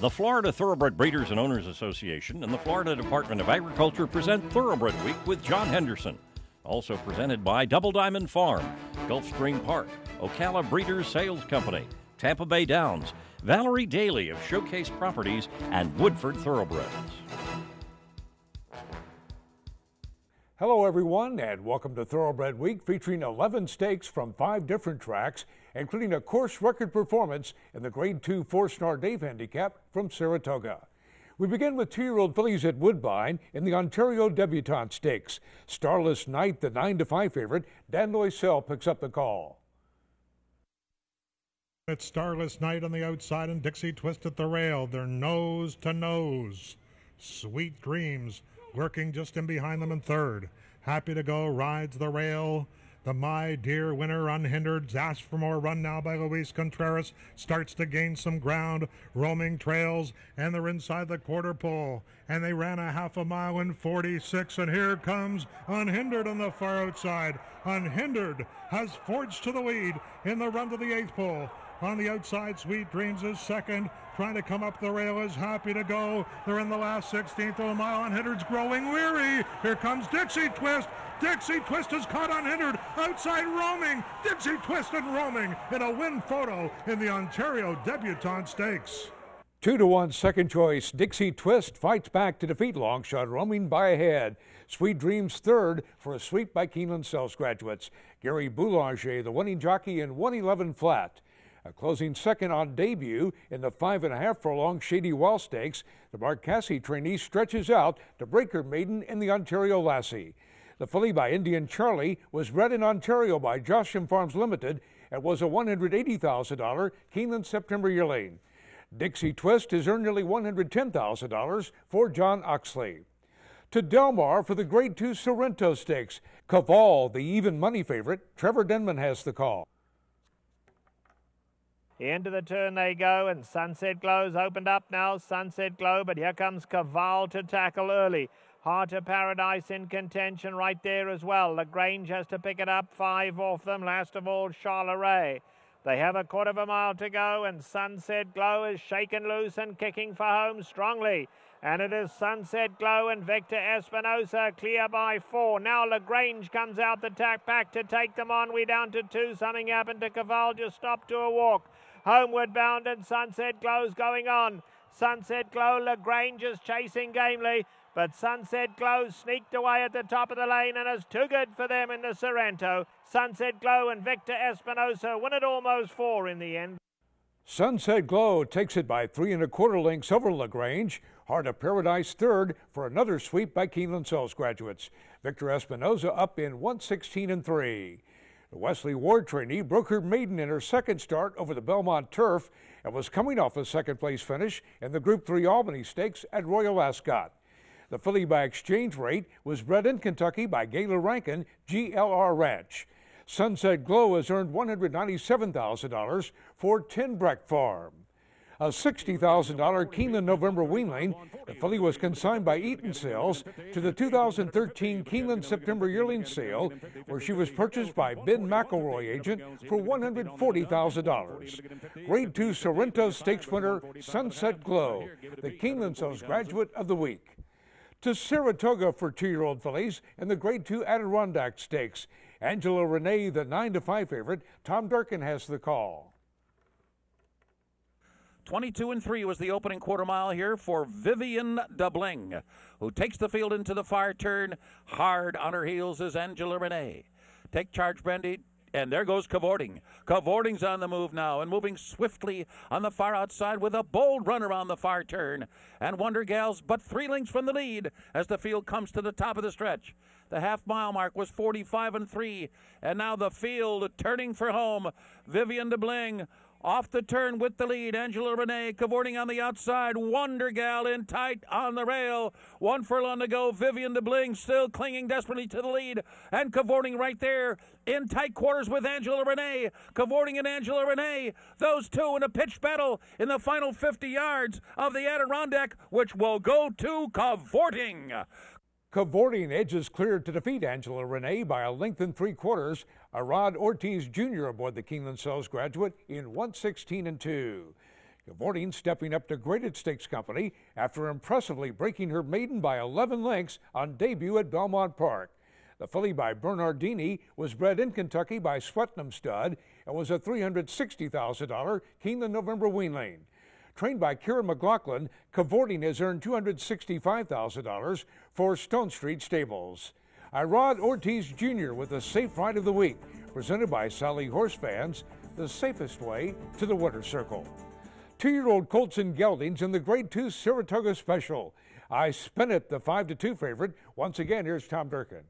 The Florida Thoroughbred Breeders and Owners Association and the Florida Department of Agriculture present Thoroughbred Week with John Henderson. Also presented by Double Diamond Farm, Gulfstream Park, Ocala Breeders Sales Company, Tampa Bay Downs, Valerie Daly of Showcase Properties, and Woodford Thoroughbreds. Hello everyone, and welcome to Thoroughbred Week, featuring 11 stakes from 5 different tracks, including a course record performance in the Grade 2 4-Star Dave Handicap from Saratoga. We begin with 2-year-old fillies at Woodbine in the Ontario Debutante Stakes. Starless Night, the 9-5 favorite, Dan Loisel picks up the call. It's Starless Night on the outside and Dixie Twist at the rail. They're nose to nose. Sweet Dreams working just in behind them in third. Happy to Go rides the rail. The My Dear winner, Unhindered, asked for more run now by Luis Contreras, starts to gain some ground, roaming trails, and they're inside the quarter pole. And they ran a half a mile in 46, and here comes Unhindered on the far outside. Unhindered has forged to the lead in the run to the 8th pole. On the outside, Sweet Dreams is second. Trying to come up the rail is Happy to Go. They're in the last 16th of a mile. Unhindered's growing weary. Here comes Dixie Twist. Dixie Twist is caught Unhindered. Outside roaming. Dixie Twist and roaming in a win photo in the Ontario Debutante Stakes. 2-1 second choice. Dixie Twist fights back to defeat Longshot Roaming by a head. Sweet Dreams third for a sweep by Keeneland Sells graduates. Gary Boulanger, the winning jockey, in 111 flat. A closing second on debut in the 5.5 furlong Shady Wall Stakes, the Mark Casse trainee stretches out to break her maiden in the Ontario Lassie. The filly by Indian Charlie was bred in Ontario by Josham Farms Limited and was a $180,000 Keeneland September yearling. Dixie Twist has earned nearly $110,000 for John Oxley. To Del Mar for the Grade 2 Sorrento Stakes. Caval, the even money favorite, Trevor Denman has the call. Into the turn they go, and Sunset Glow's opened up now. Sunset Glow, but here comes Caval to tackle early. Heart of Paradise in contention right there as well. Lagrange has to pick it up, 5 off them. Last of all, Charleray. They have a quarter of a mile to go, and Sunset Glow is shaken loose and kicking for home strongly. And it is Sunset Glow and Victor Espinosa clear by 4. Now Lagrange comes out the tack back to take them on. We down to 2. Something happened to Caval, just stopped to a walk. Homeward bound, and Sunset Glow's going on. Sunset Glow, Lagrange is chasing gamely, but Sunset Glow sneaked away at the top of the lane and is too good for them in the Sorrento. Sunset Glow and Victor Espinosa win it almost 4 in the end. Sunset Glow takes it by 3 1/4 lengths over Lagrange. Heart of Paradise third for another sweep by Keeneland Sells graduates. Victor Espinosa up in 1:16 3. The Wesley Ward trainee broke her maiden in her second start over the Belmont turf and was coming off a second-place finish in the Group 3 Albany Stakes at Royal Ascot. The filly by Exchange Rate was bred in Kentucky by Gayla Rankin, GLR Ranch. Sunset Glow has earned $197,000 for Tinbreck Farm. A $60,000 Keeneland November weanling, the filly was consigned by Eaton Sales to the 2013 Keeneland September yearling sale, where she was purchased by Ben McElroy agent for $140,000. Grade 2 Sorrento Stakes winner Sunset Glow, the Keeneland Sales graduate of the week. To Saratoga for 2-year-old fillies in the Grade 2 Adirondack Stakes. Angela Renee, the 9-5 favorite. Tom Durkin has the call. 22-3 was the opening quarter mile here for Vivian DeBling, who takes the field into the far turn. Hard on her heels is Angela Renee. Take charge, Brandy. And there goes Cavorting. Cavorting's on the move now and moving swiftly on the far outside with a bold run around the far turn. And Wonder Gals but 3 lengths from the lead as the field comes to the top of the stretch. The half-mile mark was 45-3, and now the field turning for home. Vivian DeBling off the turn with the lead. Angela Renee cavorting on the outside. Wonder Gal in tight on the rail. 1 furlong to go. Vivian DeBling still clinging desperately to the lead and cavorting right there in tight quarters with Angela Renee. Cavorting and Angela Renee. Those two in a pitched battle in the final 50 yards of the Adirondack, which will go to Cavorting. Cavorting edges clear to defeat Angela Renee by a length and 3/4. Arad Ortiz Jr. aboard the Keeneland Sells graduate in 1:16 2. Cavorting stepping up to Graded Stakes Company after impressively breaking her maiden by 11 lengths on debut at Belmont Park. The filly by Bernardini was bred in Kentucky by Swetnam Stud and was a $360,000 Keeneland November weanling. Trained by Kieran McLaughlin, Cavorting has earned $265,000 for Stone Street Stables. Irod Ortiz Jr. with the Safe Ride of the Week, presented by Sally Horse Fans, the safest way to the winner's circle. 2-year-old colts and geldings in the Grade 2 Saratoga Special. I Spin It, the 5-2 favorite. Once again, here's Tom Durkin.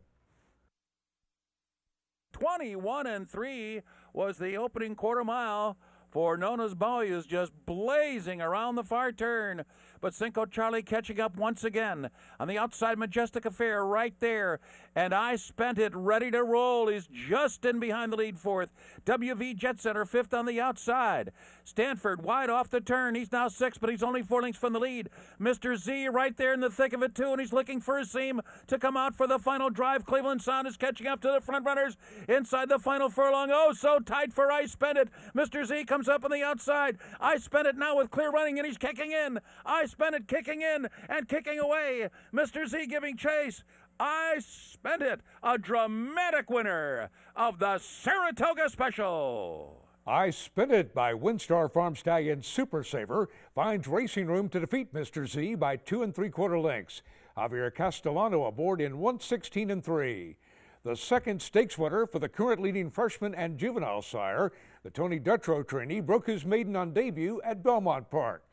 21-3 was the opening quarter mile for Nona's Bowie, is just blazing around the far turn. But Cinco Charlie catching up once again on the outside. Majestic Affair right there, and I Spent It ready to roll. He's just in behind the lead fourth. WV Jet Center fifth on the outside. Stanford wide off the turn. He's now sixth, but he's only 4 lengths from the lead. Mr. Z right there in the thick of it too, and he's looking for a seam to come out for the final drive. Cleveland Sound is catching up to the front runners inside the final furlong. Oh, so tight for I Spent It. Mr. Z comes up on the outside. I Spent It now with clear running, and he's kicking in. I Spent It kicking in and kicking away. Mr. Z giving chase. I Spent It, a dramatic winner of the Saratoga Special. I Spin It by Windstar Farm Stallion Super Saver finds racing room to defeat Mr. Z by 2 3/4 lengths. Javier Castellano aboard in 1:16 3. The second stakes winner for the current leading freshman and juvenile sire, the Tony Dutrow trainee, broke his maiden on debut at Belmont Park.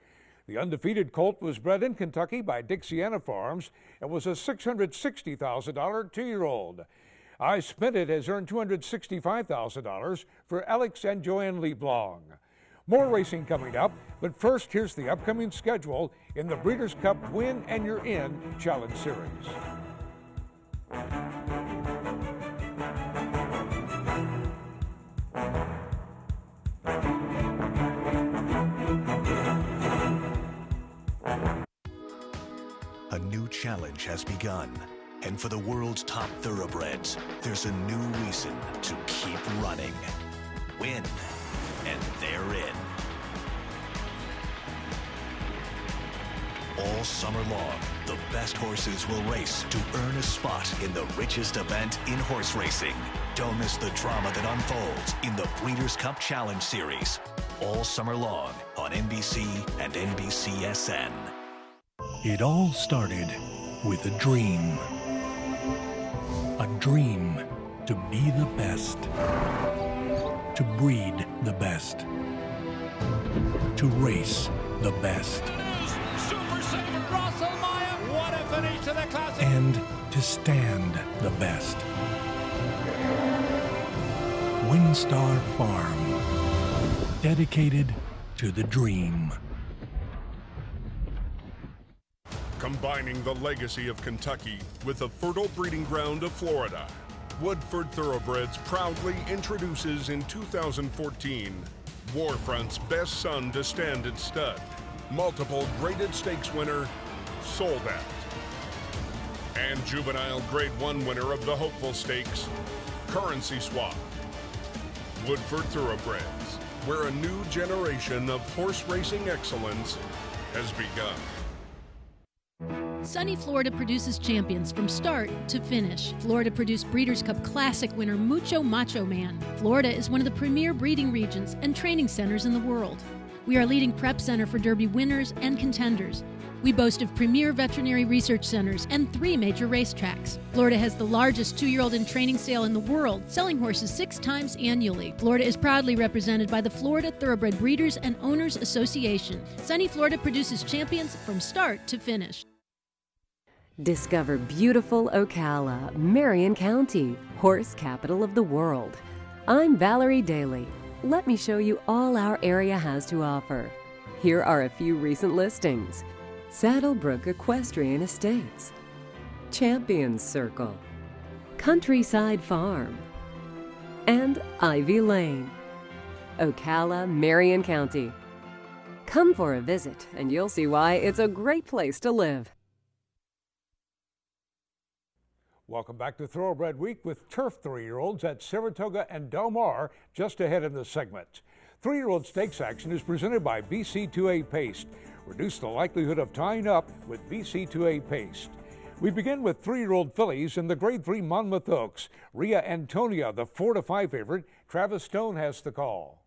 The undefeated colt was bred in Kentucky by Dixiana Farms and was a $660,000 2-year-old. I Spent It has earned $265,000 for Alex and Joanne LeBlanc. More racing coming up, but first here's the upcoming schedule in the Breeders' Cup Win and You're In Challenge Series. A new challenge has begun, and for the world's top thoroughbreds, there's a new reason to keep running. Win, and they're in. All summer long, the best horses will race to earn a spot in the richest event in horse racing. Don't miss the drama that unfolds in the Breeders' Cup Challenge Series. All summer long on NBC and NBCSN. It all started with a dream. A dream to be the best. To breed the best. To race the best. Super Saver Russell Meyer. What a finish to the classic. And to stand the best. Windstar Farm. Dedicated to the dream. Combining the legacy of Kentucky with the fertile breeding ground of Florida, Woodford Thoroughbreds proudly introduces in 2014 Warfront's best son to stand at stud, multiple graded stakes winner, Sold Out, and juvenile Grade 1 winner of the Hopeful Stakes, Currency Swap. Woodford Thoroughbreds, where a new generation of horse racing excellence has begun. Sunny Florida produces champions from start to finish. Florida produced Breeders' Cup Classic winner Mucho Macho Man. Florida is one of the premier breeding regions and training centers in the world. We are a leading prep center for Derby winners and contenders. We boast of premier veterinary research centers and 3 major racetracks. Florida has the largest 2-year-old in training sale in the world, selling horses 6 times annually. Florida is proudly represented by the Florida Thoroughbred Breeders and Owners Association. Sunny Florida produces champions from start to finish. Discover beautiful Ocala, Marion County, horse capital of the world. I'm Valerie Daly. Let me show you all our area has to offer. Here are a few recent listings. Saddlebrook Equestrian Estates, Champions Circle, Countryside Farm, and Ivy Lane. Ocala, Marion County. Come for a visit and you'll see why it's a great place to live. Welcome back to Thoroughbred Week with turf 3-year-olds at Saratoga and Del Mar just ahead in the segment. 3-year-old stakes action is presented by BC2A Paste. Reduce the likelihood of tying up with BC2A Paste. We begin with 3-year-old fillies in the Grade 3 Monmouth Oaks. Rhea Antonia, the 4-5 favorite. Travis Stone has the call.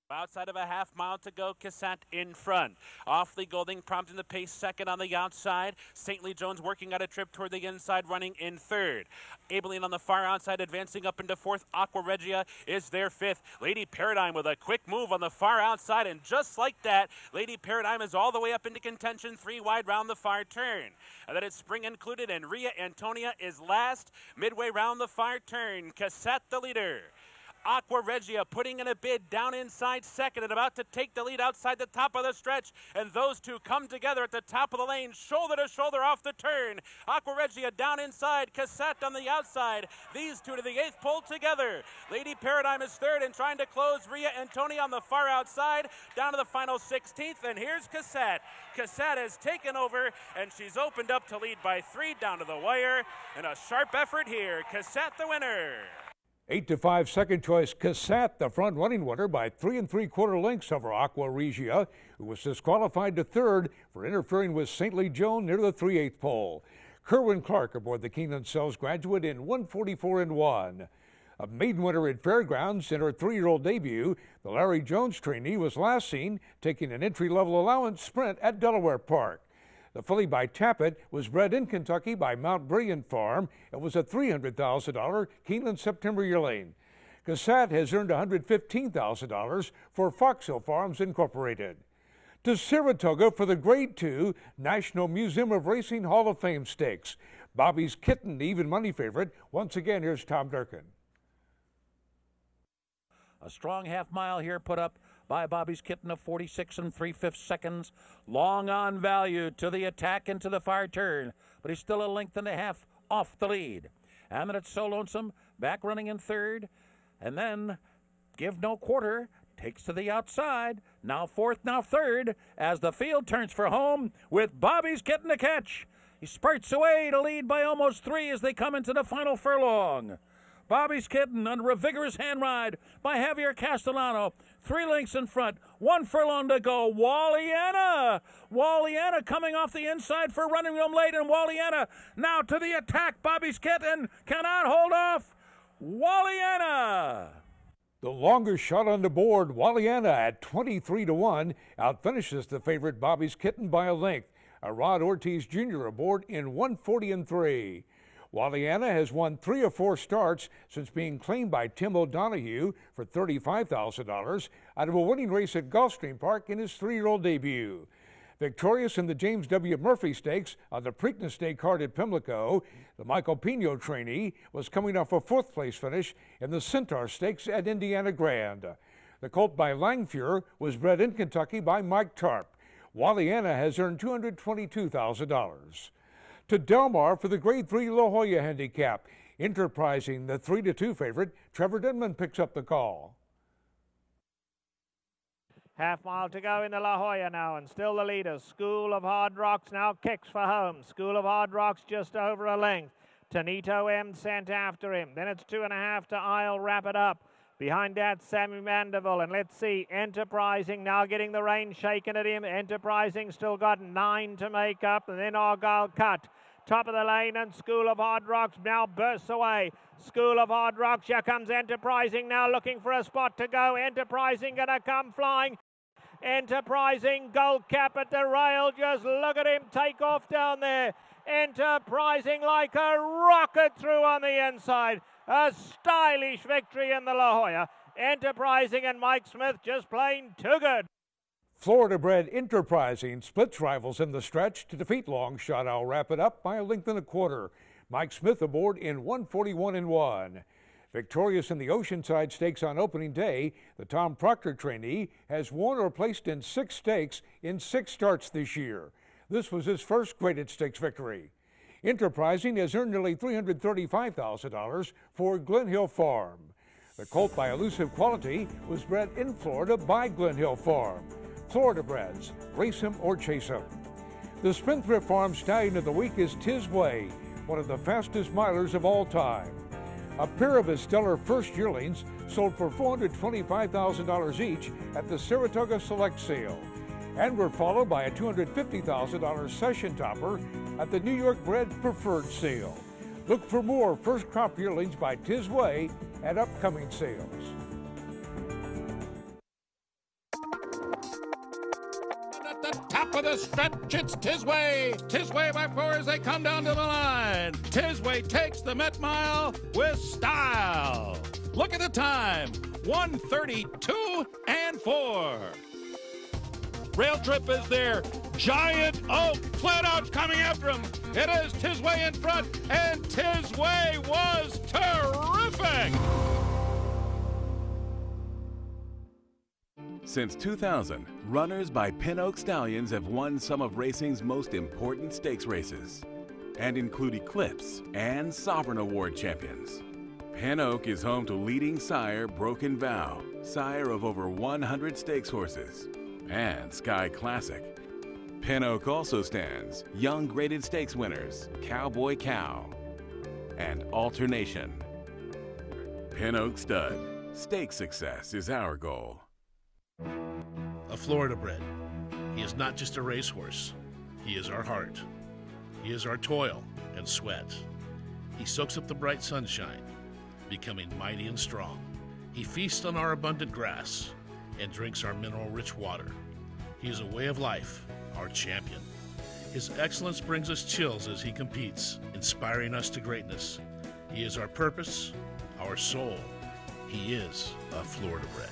Outside of a half mile to go, Cassette in front. Awfully Golding prompting the pace second on the outside. Saintly Jones working out a trip toward the inside, running in third. Abilene on the far outside, advancing up into fourth. Aqua Regia is their fifth. Lady Paradigm with a quick move on the far outside, and just like that, Lady Paradigm is all the way up into contention, 3 wide round the far turn. And then it's spring included, and Rhea Antonia is last. Midway round the far turn, Cassette the leader. Aqua Regia putting in a bid down inside second and about to take the lead outside the top of the stretch. And those two come together at the top of the lane, shoulder to shoulder off the turn. Aqua Regia down inside, Cassette on the outside. These two to the 8th pole together. Lady Paradigm is third and trying to close Rhea Antonia on the far outside. Down to the final 16th, and here's Cassette. Cassette has taken over, and she's opened up to lead by 3 down to the wire. And a sharp effort here. Cassette the winner. 8-5 second choice Cassette, the front running winner by 3 3/4 lengths over Aqua Regia, who was disqualified to third for interfering with Saintly Joan near the 3/8 pole. Kerwin Clark aboard the Keeneland Sells Graduate in 1:44-1. A maiden winner at Fairgrounds in her 3-year-old debut, the Larry Jones trainee was last seen taking an entry-level allowance sprint at Delaware Park. The filly by Tappet was bred in Kentucky by Mount Brilliant Farm. It was a $300,000 Keeneland September yearling. Cassette has earned $115,000 for Fox Hill Farms Incorporated. To Saratoga for the Grade 2 National Museum of Racing Hall of Fame Stakes. Bobby's Kitten, the even money favorite. Once again, here's Tom Durkin. A strong half mile here put up by Bobby's Kitten of 46 3/5 seconds. Long on value to the attack into the far turn, but he's still a length and a half off the lead. And then it's So Lonesome, back running in third. And then Give No Quarter takes to the outside. Now fourth, now third, as the field turns for home with Bobby's Kitten to catch. He spurts away to lead by almost 3 as they come into the final furlong. Bobby's Kitten under a vigorous hand ride by Javier Castellano. 3 lengths in front, 1 furlong to go. Walliana coming off the inside for running room late, and Walliana now to the attack. Bobby's Kitten cannot hold off. Walliana. The longest shot on the board, Walliana at 23-1, outfinishes the favorite Bobby's Kitten by a length. Rod Ortiz Jr. aboard in 1:40-3. Walliana has won 3 of 4 starts since being claimed by Tim O'Donoghue for $35,000 out of a winning race at Gulfstream Park in his 3-year-old debut. Victorious in the James W. Murphy Stakes on the Preakness Day card at Pimlico, the Michael Pino trainee was coming off a 4th-place finish in the Centaur Stakes at Indiana Grand. The colt by Langfuhr was bred in Kentucky by Mike Tarp. Walliana has earned $222,000. To Del Mar for the Grade 3 La Jolla Handicap. Enterprising, the 3-2 favorite, Trevor Denman picks up the call. Half mile to go in the La Jolla now, and still the leader. School of Hard Rocks now kicks for home. School of Hard Rocks just over a length. Tonito M sent after him. Then it's 2.5 to I'll Wrap It Up. Behind that, Sammy Mandeville, and let's see, Enterprising now getting the rein shaken at him. Enterprising still got 9 to make up, and then Argyle Cut. Top of the lane, and School of Hard Rocks now bursts away. School of Hard Rocks, here comes Enterprising now looking for a spot to go. Enterprising gonna come flying. Enterprising, Gold Cap at the rail, just look at him take off down there. Enterprising like a rocket through on the inside. A stylish victory in the La Jolla. Enterprising and Mike Smith just plain too good. Florida-bred Enterprising splits rivals in the stretch to defeat Long Shot I'll Wrap It Up by a length and a quarter. Mike Smith aboard in 1:41-1. Victorious in the Oceanside Stakes on opening day, the Tom Proctor trainee has won or placed in 6 stakes in 6 starts this year. This was his first graded stakes victory. Enterprising has earned nearly $335,000 for Glen Hill Farm. The colt by Elusive Quality was bred in Florida by Glen Hill Farm. Florida breds, race him or chase him. The Spendthrift Farm stallion of the week is Tiz Way, one of the fastest milers of all time. A pair of his stellar first yearlings sold for $425,000 each at the Saratoga Select Sale, and were followed by a $250,000 session topper at the New York Bred Preferred Sale. Look for more first crop yearlings by Tisway at upcoming sales. At the top of the stretch, it's Tisway. Tisway by 4 as they come down to the line. Tisway takes the Met Mile with style. Look at the time, 1:32.4. Rail Trip is there. Giant Oak, flat out coming after him. It is Tisway in front, and Tisway was terrific. Since 2000, runners by Pin Oak Stallions have won some of racing's most important stakes races and include Eclipse and Sovereign Award champions. Pin Oak is home to leading sire Broken Vow, sire of over 100 stakes horses, and Sky Classic. Pin Oak also stands young graded stakes winners Cowboy Cow and Alternation. Pin Oak Stud. Stakes success is our goal. A Florida bred. He is not just a racehorse. He is our heart. He is our toil and sweat. He soaks up the bright sunshine, becoming mighty and strong. He feasts on our abundant grass and drinks our mineral-rich water. He is a way of life, our champion. His excellence brings us chills as he competes, inspiring us to greatness. He is our purpose, our soul. He is a Florida bred.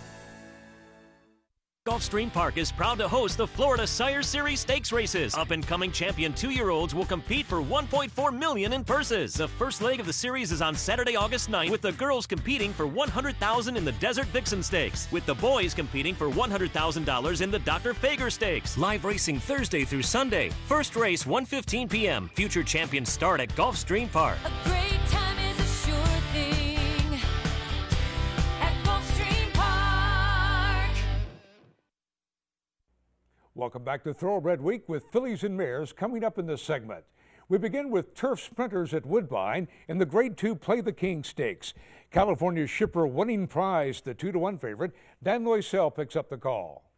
Gulfstream Park is proud to host the Florida Sire Series Stakes races. Up-and-coming champion 2-year-olds will compete for $1.4 million in purses. The first leg of the series is on Saturday, August 9th, with the girls competing for $100,000 in the Desert Vixen Stakes, with the boys competing for $100,000 in the Dr. Fager Stakes. Live racing Thursday through Sunday. First race 1:15 p.m. Future champions start at Gulfstream Park. A great time is a sure thing at Gulfstream Park. Welcome back to Thoroughbred Week with fillies and mares coming up in this segment. We begin with turf sprinters at Woodbine in the Grade 2 Play the King Stakes. California Shipper Winning Prize, the 2-1 favorite. Dan Loisel picks up the call.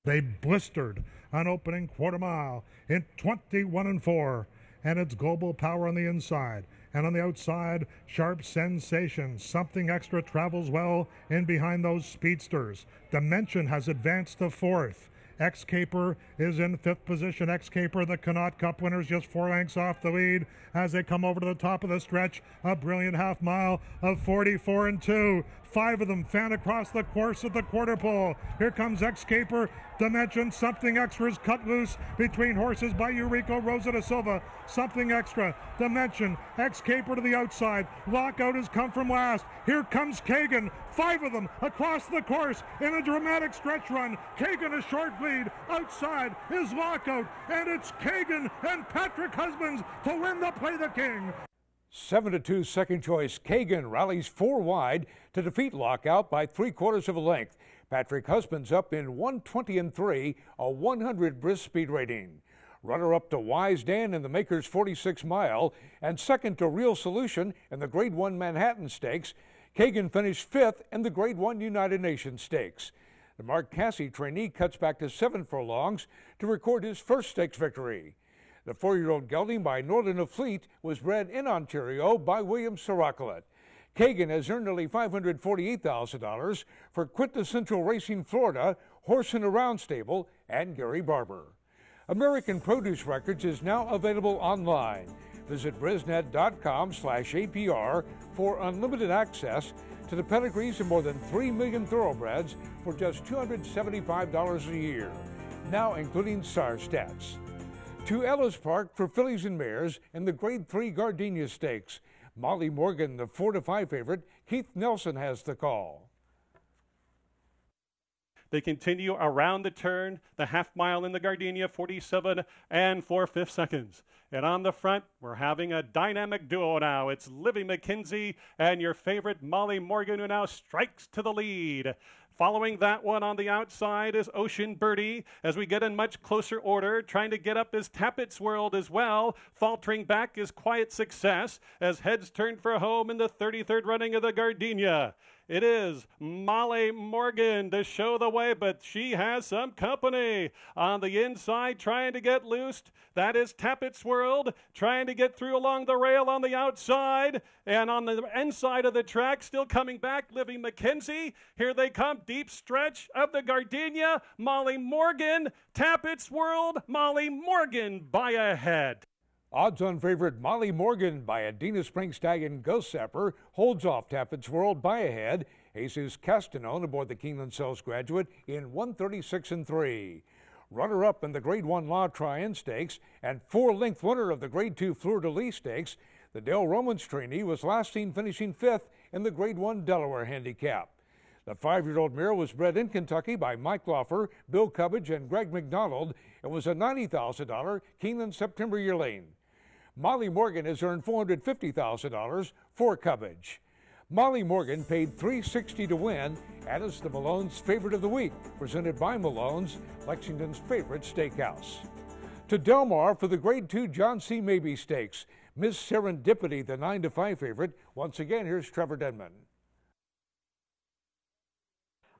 They blistered on opening quarter mile in 21-4, and it's Global Power on the inside. And on the outside, Sharp Sensation. Something Extra travels well in behind those speedsters. Dimension has advanced to fourth. X-Caper is in fifth position. X-Caper, the Connaught Cup winners, just 4 lengths off the lead as they come over to the top of the stretch. A brilliant half mile of 44-2. 5 of them fan across the course at the quarter pole. Here comes X-Caper. Dimension, Something Extra is cut loose between horses by Eurico Rosa da Silva. Something Extra, Dimension, X-Caper to the outside. Lockout has come from last. Here comes Kagan. 5 of them across the course in a dramatic stretch run. Kagan a short lead. Outside is Lockout, and it's Kagan and Patrick Husbands to win the Play the King. 7-2 second choice. Kagan rallies 4 wide to defeat Lockout by 3/4 of a length. Patrick Husbands up in 1:20-3, a 100 brisk speed rating. Runner-up to Wise Dan in the Makers 46 Mile, and second to Real Solution in the Grade 1 Manhattan Stakes. Kagan finished 5th in the Grade 1 United Nations Stakes. The Mark Casse trainee cuts back to 7 furlongs to record his first stakes victory. The 4-year-old gelding by Northern of Fleet was bred in Ontario by William Saracolet. Kagan has earned nearly $548,000 for Quintessential Racing Florida, Horse and Around Stable, and Gary Barber. American Produce Records is now available online. Visit brisnet.com/APR for unlimited access to the pedigrees of more than 3 million thoroughbreds for just $275 a year, now including SAR stats. To Ellis Park for fillies and mares in the Grade 3 Gardenia Stakes. Molly Morgan, the 4-5 favorite. Keith Nelson has the call. They continue around the turn, the half mile in the Gardenia, 47 4/5 seconds. And on the front, we're having a dynamic duo now. It's Livy McKenzie and your favorite Molly Morgan, who now strikes to the lead. Following that one on the outside is Ocean Birdie. As we get in much closer order, trying to get up is Tappett's World as well. Faltering back is Quiet Success as heads turn for home in the 33rd running of the Gardenia. It is Molly Morgan to show the way, but she has some company. On the inside, trying to get loosed, that is Tappett's World, trying to get through along the rail on the outside. And on the inside of the track, still coming back, Livy McKenzie. Here they come, deep stretch of the Gardenia. Molly Morgan, Tappett's World, Molly Morgan by a head. Odds-on favorite Molly Morgan by Adena Spring Stallion Ghost Sapper holds off Tappett's World by a head. Jesus Castanon aboard the Keeneland Sells Graduate in 1:36.3. Runner-up in the Grade 1 La Tryon Stakes and 4-length winner of the Grade 2 Fleur de Lis Stakes, the Dale Romans trainee was last seen finishing 5th in the Grade 1 Delaware Handicap. The 5-year-old mare was bred in Kentucky by Mike Loffer, Bill Cubbage, and Greg McDonald and was a $90,000 Keeneland September yearling. Molly Morgan has earned $450,000 for Cubbage. Molly Morgan paid $360 to win and is the Malone's favorite of the week, presented by Malone's, Lexington's favorite steakhouse. To Del Mar for the Grade 2 John C. Mabie Stakes. Miss Serendipity, the 9-5 favorite. Once again, here's Trevor Denman.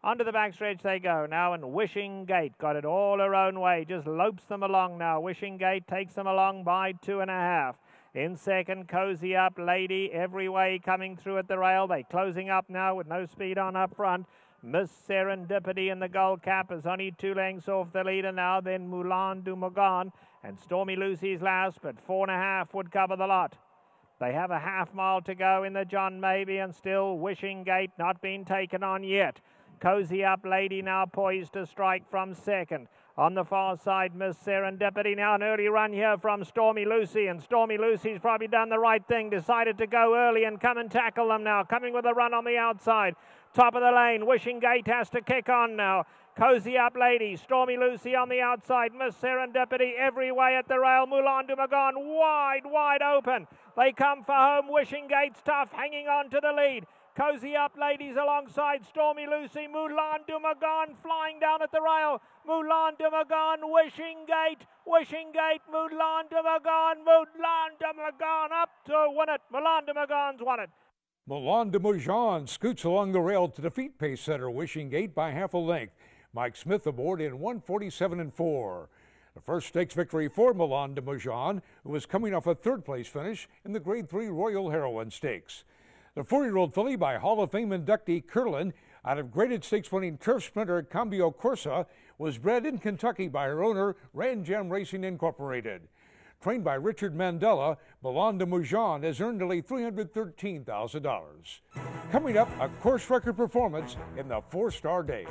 Onto the backstretch they go now, and Wishing Gate got it all her own way, just lopes them along now. Wishing Gate takes them along by 2.5. In second, Cozy Up Lady, every way coming through at the rail. They closing up now with no speed on up front. Miss Serendipity in the gold cap is only 2 lengths off the leader now. Then Moulin du Morgan and Stormy Lucy's last, but 4.5 would cover the lot. They have a half mile to go in the John Mabie, and still Wishing Gate not been taken on yet. Cozy Up Lady now poised to strike from second. On the far side, Miss Serendipity. Now an early run here from Stormy Lucy, and Stormy Lucy's probably done the right thing, decided to go early and come and tackle them now, coming with a run on the outside. Top of the lane, Wishing Gate has to kick on now. Cozy Up Lady, Stormy Lucy on the outside, Miss Serendipity every way at the rail. Moulin du Morgan wide open. They come for home. Wishing Gate's tough, hanging on to the lead. Cozy Up Ladies alongside Stormy Lucy. Moulin du Morgan flying down at the rail. Moulin du Morgan, Wishing Gate, Moulin du Morgan up to win it. Moulin du Morgan's won it. Moulin du Morgan scoots along the rail to defeat pace setter Wishing Gate by half a length. Mike Smith aboard in 1:47.4. The first stakes victory for Moulin du Morgan, who was coming off a third-place finish in the Grade 3 Royal Heroine Stakes. The 4-year-old filly by Hall of Fame inductee Curlin, out of graded stakes-winning turf sprinter Cambio Corsa, was bred in Kentucky by her owner, Ran Jam Racing Incorporated. Trained by Richard Mandela, Moulin du Morgan has earned nearly $313,000. Coming up, a course record performance in the 4-Star Day.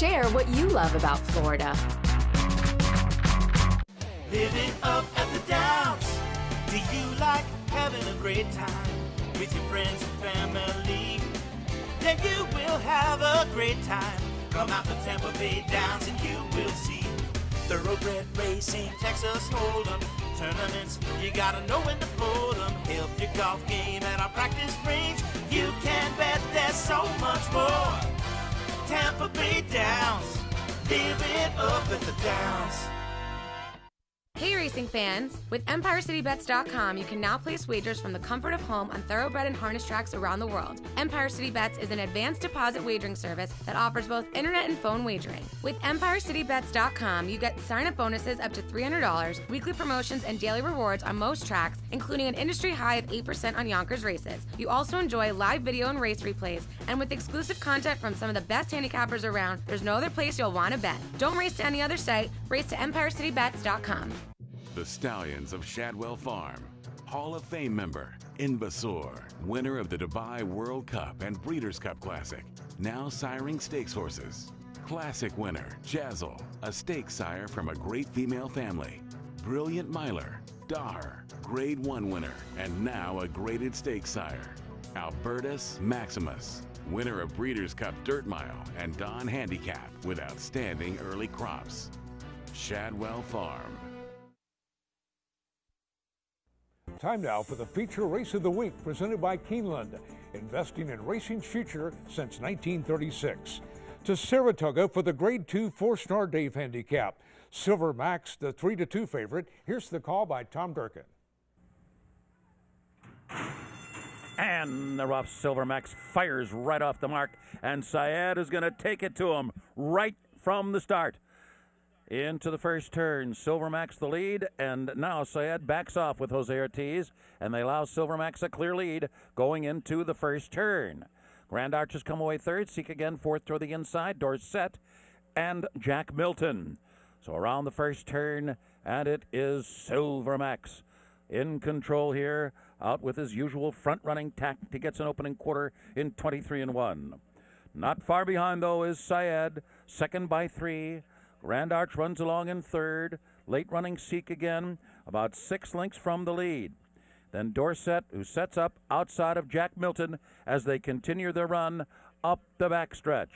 Share what you love about Florida. Living up at the Downs. Do you like having a great time with your friends and family? Then you will have a great time. Come out to Tampa Bay Downs and you will see Thoroughbred racing, Texas Hold'em tournaments. You gotta know when to pull them. Help your golf game at our practice range. You can bet there's so much more. Tampa Bay Downs, live it up at the Downs. Hey racing fans! With EmpireCityBets.com, you can now place wagers from the comfort of home on thoroughbred and harness tracks around the world. Empire City Bets is an advanced deposit wagering service that offers both internet and phone wagering. With EmpireCityBets.com, you get sign-up bonuses up to $300, weekly promotions, and daily rewards on most tracks, including an industry high of 8% on Yonkers races. You also enjoy live video and race replays, and with exclusive content from some of the best handicappers around, there's no other place you'll want to bet. Don't race to any other site, race to EmpireCityBets.com. The Stallions of Shadwell Farm, Hall of Fame member, Inbasor, winner of the Dubai World Cup and Breeders' Cup Classic, now siring stakes horses. Classic winner, Jazzle, a stakes sire from a great female family. Brilliant Miler, Dar, Grade 1 winner, and now a graded stakes sire. Albertus Maximus, winner of Breeders' Cup Dirt Mile and Don Handicap with outstanding early crops. Shadwell Farm. Time now for the feature race of the week presented by Keeneland, investing in racing's future since 1936. To Saratoga for the Grade 2 4-Star Dave Handicap. Silver Max, the 3-2 favorite. Here's the call by Tom Durkin. And the rough Silver Max fires right off the mark, and Syed is going to take it to him right from the start. Into the first turn, Silver Max the lead, and now Syed backs off with Jose Ortiz, and they allow Silver Max a clear lead going into the first turn. Grand Arch has come away third, Seek again fourth toward the inside, Dorset and Jack Milton. So around the first turn, and it is Silver Max in control here, out with his usual front-running tact. He gets an opening quarter in 23-1. Not far behind, though, is Syed, second by 3. Grand Arch runs along in third. Late running Seek again, about 6 lengths from the lead. Then Dorset, who sets up outside of Jack Milton as they continue their run up the backstretch.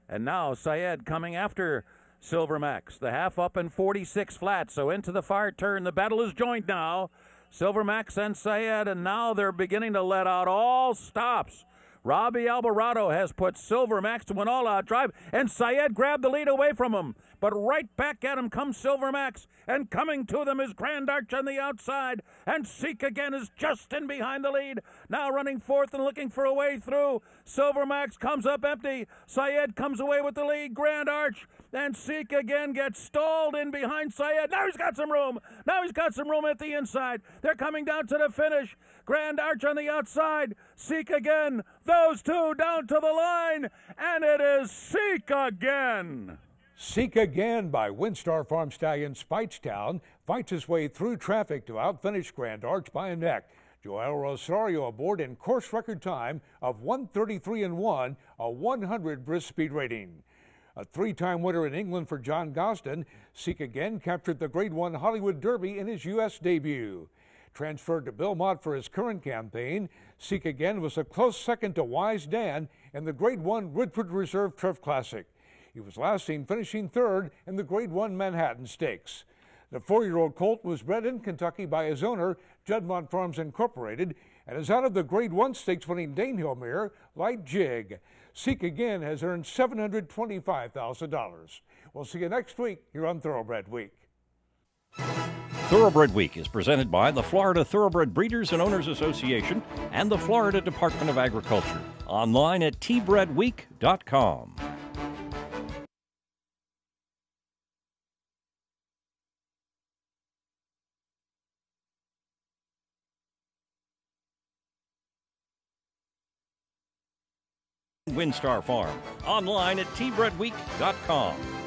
And now Syed coming after Silver Max. The half up and 46 flat, so into the far turn. The battle is joined now. Silver Max and Syed, and now they're beginning to let out all stops. Robbie Alvarado has put Silver Max to an all-out drive, and Syed grabbed the lead away from him. But right back at him comes Silver Max, and coming to them is Grand Arch on the outside, and Seek again is just in behind the lead. Now running fourth and looking for a way through. Silver Max comes up empty. Syed comes away with the lead. Grand Arch and Seek again gets stalled in behind Syed. Now he's got some room. Now he's got some room at the inside. They're coming down to the finish. Grand Arch on the outside. Seek again. Those two down to the line. And it is Seek again. Seek Again by Windstar Farm Stallion Spitestown fights his way through traffic to outfinish Grand Arch by a neck. Joel Rosario aboard in course record time of 1:33.1, a 100 brisk speed rating. A 3-time winner in England for John Gosden, Seek Again captured the Grade 1 Hollywood Derby in his U.S. debut. Transferred to Bill Mott for his current campaign, Seek Again was a close second to Wise Dan in the Grade 1 Woodford Reserve Turf Classic. He was last seen finishing third in the Grade 1 Manhattan Stakes. The 4-year-old colt was bred in Kentucky by his owner, Juddmonte Farms Incorporated, and is out of the Grade 1 Stakes winning Danehill mare, Light Jig. Seek Again has earned $725,000. We'll see you next week here on Thoroughbred Week. Thoroughbred Week is presented by the Florida Thoroughbred Breeders and Owners Association and the Florida Department of Agriculture. Online at tbredweek.com. Windstar Farm. Online at tbredweek.com.